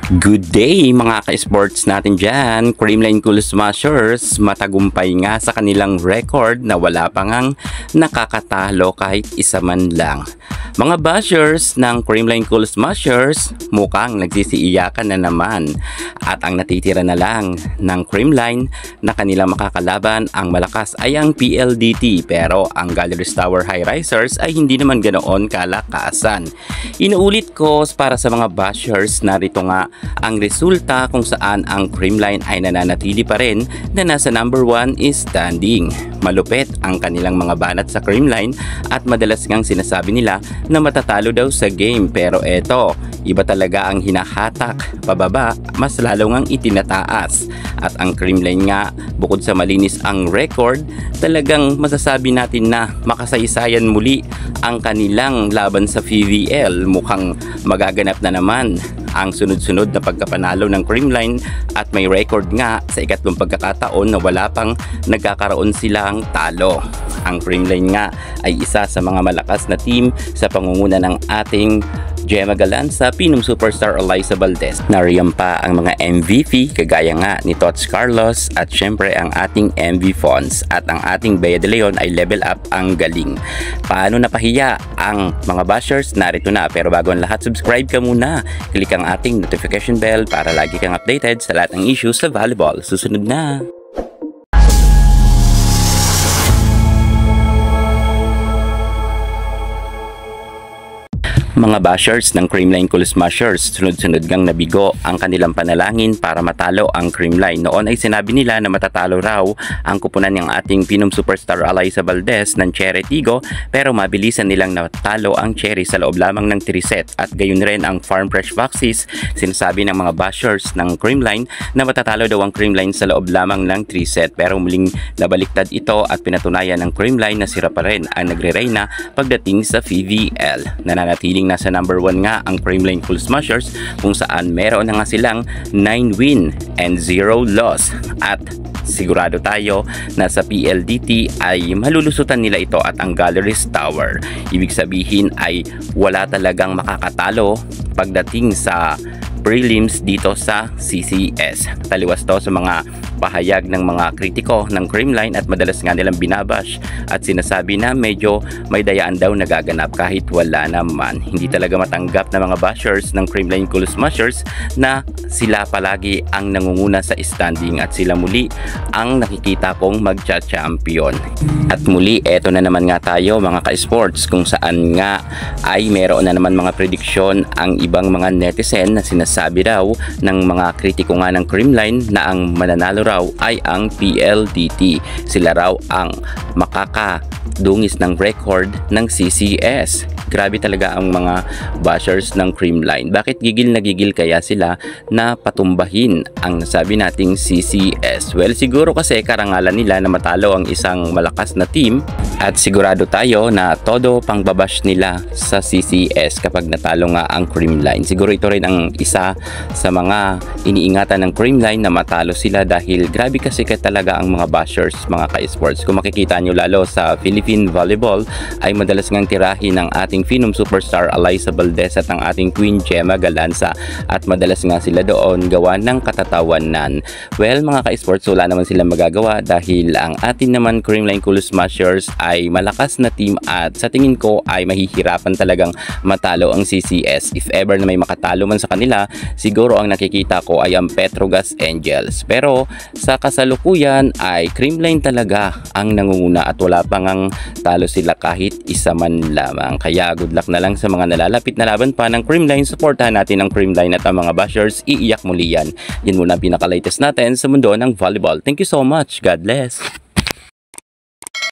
Good day mga ka-sports natin dyan. Creamline Cool Smashers matagumpay nga sa kanilang record na wala pa ngang nakakatalo kahit isa man lang. Mga bashers ng Creamline Cool Smashers mukhang nagsisiiyakan na naman. At ang natitira na lang ng Creamline na kanilang makakalaban ang malakas ay ang PLDT, pero ang Galleries Tower High Risers ay hindi naman ganoon kalakasan. Inuulit ko para sa mga bashers, narito nga ang resulta kung saan ang Creamline ay nananatili pa rin na nasa number 1 is standing. Malupit ang kanilang mga banat sa Creamline at madalas ngang sinasabi nila na matatalo daw sa game, pero eto, iba talaga ang hinahatak pababa, mas lalo ngang itinataas. At ang Creamline nga, bukod sa malinis ang record, talagang masasabi natin na makasaysayan muli ang kanilang laban sa PVL. Mukhang magaganap na naman ang sunod-sunod na pagkapanalo ng Creamline at may record nga sa ikatlong pagkakataon na wala pang nagkakaroon silang talo. Ang Creamline nga ay isa sa mga malakas na team sa pangunguna ng ating Gemma Galanza, Pinum Superstar Eliza Valdez. Nariyan pa ang mga MVP kagaya nga ni Tots Carlos at syempre ang ating MV Fons, at ang ating Bea de Leon ay level up ang galing. Paano napahiya ang mga bashers? Narito na, pero bago ang lahat, subscribe ka muna. Click ang ating notification bell para lagi kang updated sa lahat ng issues sa volleyball. Susunod na! Mga bashers ng Creamline Cool Smashers, sunod-sunod ngang nabigo ang kanilang panalangin para matalo ang Creamline. Noon ay sinabi nila na matatalo raw ang kupunan ng ating Pinum Superstar Eliza Valdez ng Cherry Tigo, pero mabilisan nilang natalo ang Cherry sa loob lamang ng 3 set. At gayon rin ang Farm Fresh Foxes. Sinasabi ng mga bashers ng Creamline na matatalo daw ang Creamline sa loob lamang ng 3 set, pero muling nabaliktad ito at pinatunayan ng Creamline na sira pa rin ang nagre-reyna pagdating sa PVL. Nananatiling nasa number 1 nga ang Creamline Cool Smashers, kung saan meron na nga silang 9 win and 0 loss, at sigurado tayo na sa PLDT ay malulusutan nila ito at ang Galleries Tower. Ibig sabihin ay wala talagang makakatalo pagdating sa prelims dito sa CCS. Taliwas to sa mga pahayag ng mga kritiko ng Creamline at madalas nga nilang binabash at sinasabi na medyo may dayaan daw nagaganap kahit wala naman. Hindi talaga matanggap na mga bashers ng Creamline Cool Smashers na sila palagi ang nangunguna sa standing at sila muli ang nakikita kong magcha-champion. At muli, eto na naman nga tayo mga ka-sports, kung saan nga ay meron na naman mga prediksyon ang ibang mga netizen na sinasabi raw ng mga kritiko nga ng Creamline na ang mananalo raw ay ang PLDT. Sila raw ang makakadungis ng record ng CCS. Grabe talaga ang mga bashers ng Creamline. Bakit gigil na gigil kaya sila na patumbahin ang nasabi nating CCS? Well, siguro kasi karangalan nila na matalo ang isang malakas na team, at sigurado tayo na todo pang babash nila sa CCS kapag natalo nga ang Creamline. Siguro ito rin ang isa sa mga iniingatan ng Creamline na matalo sila, dahil grabe kasi talaga ang mga bashers mga ka-sports. Kung makikita nyo lalo sa Philippine Volleyball ay madalas ngang tirahin ng ating Pinum Superstar Eliza Valdez at ang ating Queen Gemma Galanza, at madalas nga sila doon gawa ng katatawanan. Well mga ka-sports, wala naman silang magagawa dahil ang atin naman Creamline Cool Smashers ay malakas na team at sa tingin ko ay mahihirapan talagang matalo ang CCS. If ever na may makatalo man sa kanila, siguro ang nakikita ko ay ang Petrogas Angels. Pero sa kasalukuyan ay Creamline talaga ang nangunguna at wala pang ang talo sila kahit isa man lamang. Kaya good luck na lang sa mga nalalapit na laban pa ng Creamline. Supportahan natin ang Creamline at ang mga bashers, iiyak muli yan. Yan muna ang pinaka-latest natin sa mundo ng volleyball. Thank you so much. God bless.